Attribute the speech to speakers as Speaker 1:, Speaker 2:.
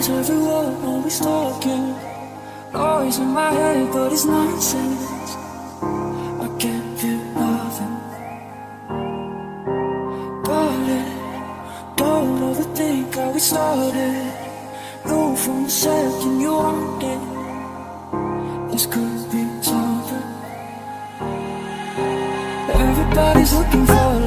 Speaker 1: Eyes everywhere, always talking. Noise in my head, but it's nonsense. I can't feel nothing. But don't overthink how we started. Know from the second you want it, this could be something. Everybody's looking for